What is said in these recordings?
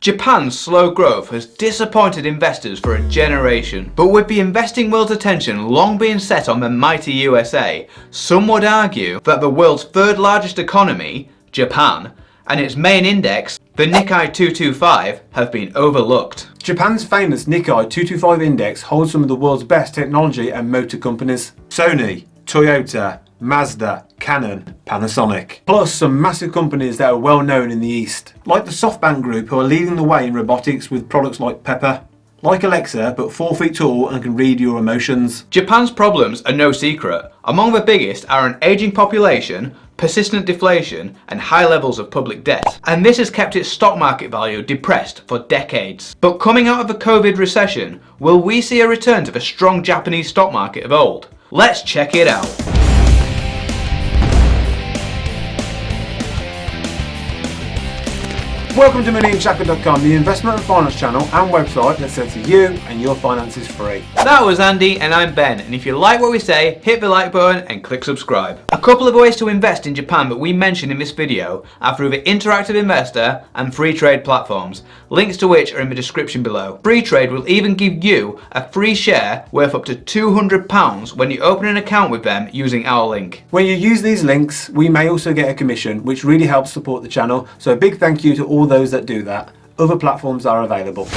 Japan's slow growth has disappointed investors for a generation, but with the investing world's attention long being set on the mighty USA, some would argue that the world's third largest economy, Japan, and its main index, the Nikkei 225, have been overlooked. Japan's famous Nikkei 225 index holds some of the world's best technology and motor companies. Sony, Toyota, Mazda, Canon, Panasonic. Plus some massive companies that are well known in the East. Like the SoftBank Group, who are leading the way in robotics with products like Pepper. Like Alexa, but 4 feet tall and can read your emotions. Japan's problems are no secret. Among the biggest are an aging population, persistent deflation, and high levels of public debt. And this has kept its stock market value depressed for decades. But coming out of the Covid Recession, will we see a return to the strong Japanese stock market of old? Let's check it out. Welcome to Unshackled.com, the investment and finance channel and website that sets you and your finances free. That was Andy and I'm Ben, and if you like what we say, hit the like button and click subscribe. A couple of ways to invest in Japan that we mentioned in this video are through the Interactive Investor and free trade platforms, links to which are in the description below. Free trade will even give you a free share worth up to £200 when you open an account with them using our link. When you use these links, we may also get a commission, which really helps support the channel, so a big thank you to all those that do that. Other platforms are available.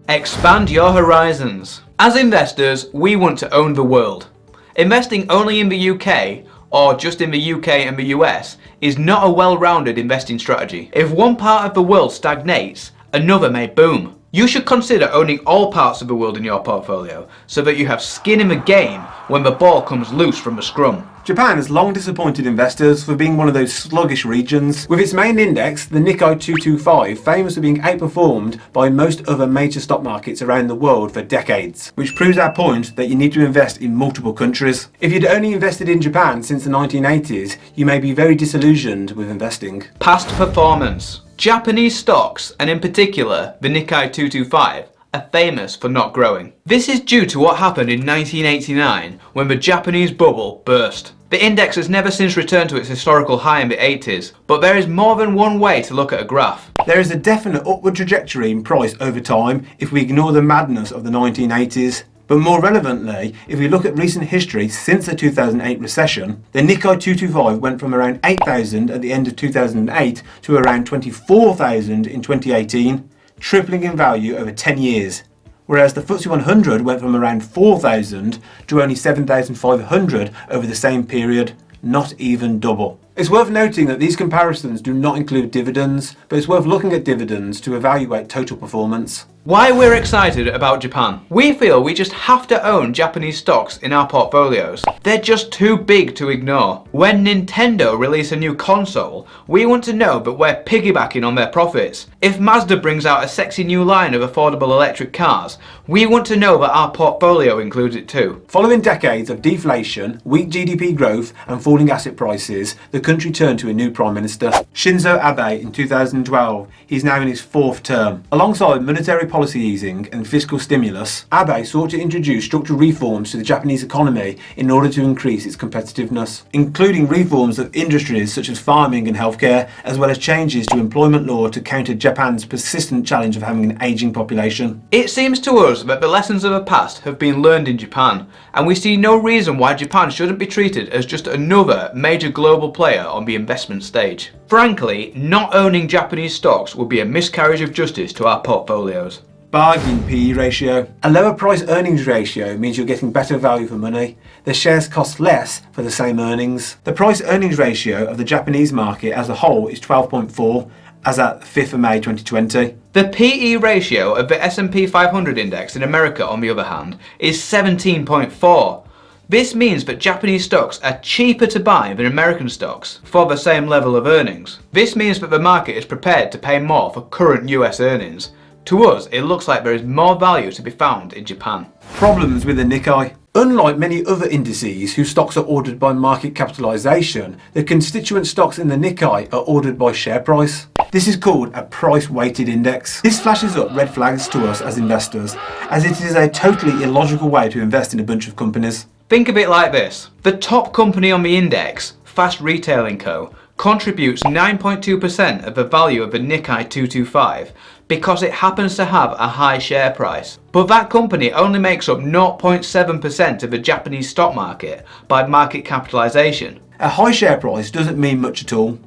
Expand your horizons. As investors, we want to own the world. Investing only in the UK or just in the UK and the US is not a well-rounded investing strategy. If one part of the world stagnates, another may boom. You should consider owning all parts of the world in your portfolio so that you have skin in the game when the ball comes loose from the scrum. Japan has long disappointed investors for being one of those sluggish regions, with its main index, the Nikkei 225, famous for being outperformed by most other major stock markets around the world for decades, which proves our point that you need to invest in multiple countries. If you'd only invested in Japan since the 1980s, you may be very disillusioned with investing. Past performance. Japanese stocks, and in particular the Nikkei 225, are famous for not growing. This is due to what happened in 1989 when the Japanese bubble burst. The index has never since returned to its historical high in the 80s, but there is more than one way to look at a graph. There is a definite upward trajectory in price over time if we ignore the madness of the 1980s. But more relevantly, if we look at recent history since the 2008 recession, the Nikkei 225 went from around 8,000 at the end of 2008 to around 24,000 in 2018, tripling in value over 10 years. Whereas the FTSE 100 went from around 4,000 to only 7,500 over the same period, not even double. It's worth noting that these comparisons do not include dividends, but it's worth looking at dividends to evaluate total performance. Why we're excited about Japan. We feel we just have to own Japanese stocks in our portfolios. They're just too big to ignore. When Nintendo release a new console, we want to know that we're piggybacking on their profits. If Mazda brings out a sexy new line of affordable electric cars, we want to know that our portfolio includes it too. Following decades of deflation, weak GDP growth and falling asset prices, the country turned to a new Prime Minister. Shinzo Abe in 2012. He's now in his 4th term. Alongside monetary policy easing and fiscal stimulus, Abe sought to introduce structural reforms to the Japanese economy in order to increase its competitiveness, including reforms of industries such as farming and healthcare, as well as changes to employment law to counter Japan's persistent challenge of having an aging population. It seems to us that the lessons of the past have been learned in Japan, and we see no reason why Japan shouldn't be treated as just another major global player on the investment stage. Frankly, not owning Japanese stocks would be a miscarriage of justice to our portfolios. Bargain PE ratio. A lower price earnings ratio means you're getting better value for money. The shares cost less for the same earnings. The price earnings ratio of the Japanese market as a whole is 12.4 as at 5th of May 2020. The PE ratio of the S&P 500 index in America, on the other hand, is 17.4. This means that Japanese stocks are cheaper to buy than American stocks for the same level of earnings. This means that the market is prepared to pay more for current US earnings. To us, it looks like there is more value to be found in Japan. Problems with the Nikkei. Unlike many other indices whose stocks are ordered by market capitalisation, the constituent stocks in the Nikkei are ordered by share price. This is called a price-weighted index. This flashes up red flags to us as investors, as it is a totally illogical way to invest in a bunch of companies. Think of it like this. The top company on the index, Fast Retailing Co., contributes 9.2% of the value of the Nikkei 225 because it happens to have a high share price. But that company only makes up 0.7% of the Japanese stock market by market capitalization. A high share price doesn't mean much at all.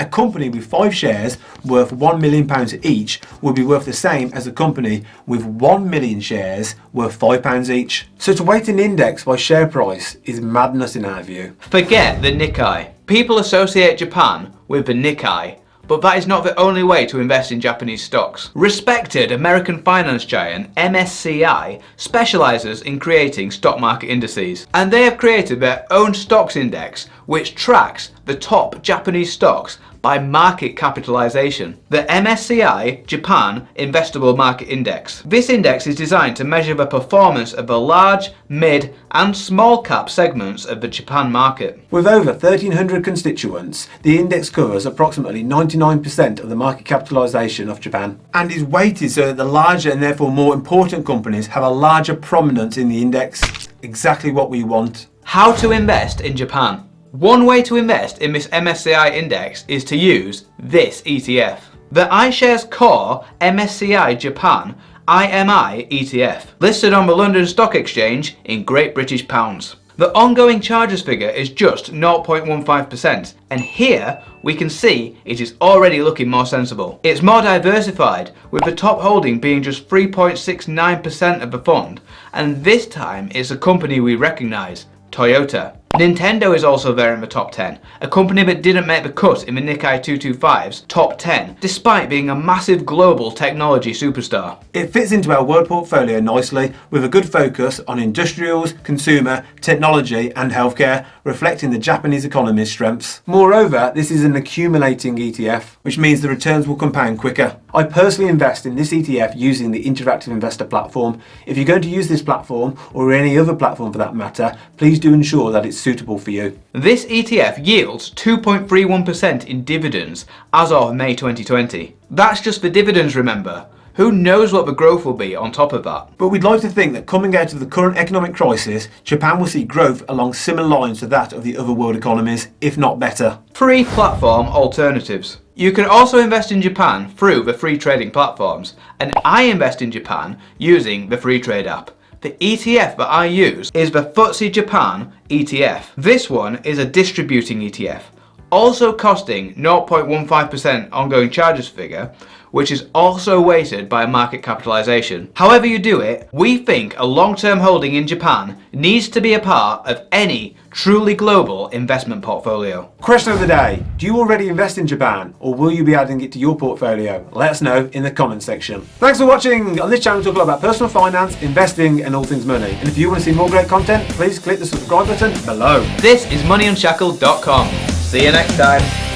A company with 5 shares worth £1 million each would be worth the same as a company with 1 million shares worth £5 each. So to weight an index by share price is madness in our view. Forget the Nikkei. People associate Japan with the Nikkei, but that is not the only way to invest in Japanese stocks. Respected American finance giant MSCI specializes in creating stock market indices, and they have created their own stocks index which tracks the top Japanese stocks by market capitalization. The MSCI Japan Investable Market Index. This index is designed to measure the performance of the large, mid and small cap segments of the Japan market. With over 1,300 constituents, the index covers approximately 99% of the market capitalization of Japan and is weighted so that the larger and therefore more important companies have a larger prominence in the index. Exactly what we want. How to invest in Japan. One way to invest in this MSCI index is to use this ETF. The iShares Core MSCI Japan IMI ETF, listed on the London Stock Exchange in Great British Pounds. The ongoing charges figure is just 0.15%, and here we can see it is already looking more sensible. It's more diversified, with the top holding being just 3.69% of the fund, and this time it's a company we recognise, Toyota. Nintendo is also there in the top 10, a company that didn't make the cut in the Nikkei 225's top 10, despite being a massive global technology superstar. It fits into our world portfolio nicely, with a good focus on industrials, consumer, technology and healthcare, reflecting the Japanese economy's strengths. Moreover, this is an accumulating ETF, which means the returns will compound quicker. I personally invest in this ETF using the Interactive Investor platform. If you're going to use this platform, or any other platform for that matter, please do ensure that it's suitable for you. This ETF yields 2.31% in dividends as of May 2020. That's just the dividends, remember. Who knows what the growth will be on top of that? But we'd like to think that coming out of the current economic crisis, Japan will see growth along similar lines to that of the other world economies, if not better. Free platform alternatives. You can also invest in Japan through the free trading platforms, and I invest in Japan using the Free Trade app. The ETF that I use is the FTSE Japan ETF. This one is a distributing ETF, also costing 0.15% ongoing charges figure, which is also weighted by market capitalization. However you do it, we think a long-term holding in Japan needs to be a part of any truly global investment portfolio. Question of the day: do you already invest in Japan, or will you be adding it to your portfolio? Let us know in the comments section. Thanks for watching. On this channel we talk a lot about personal finance, investing and all things money. And if you want to see more great content, please click the subscribe button below. This is MoneyUnshackled.com. See you next time.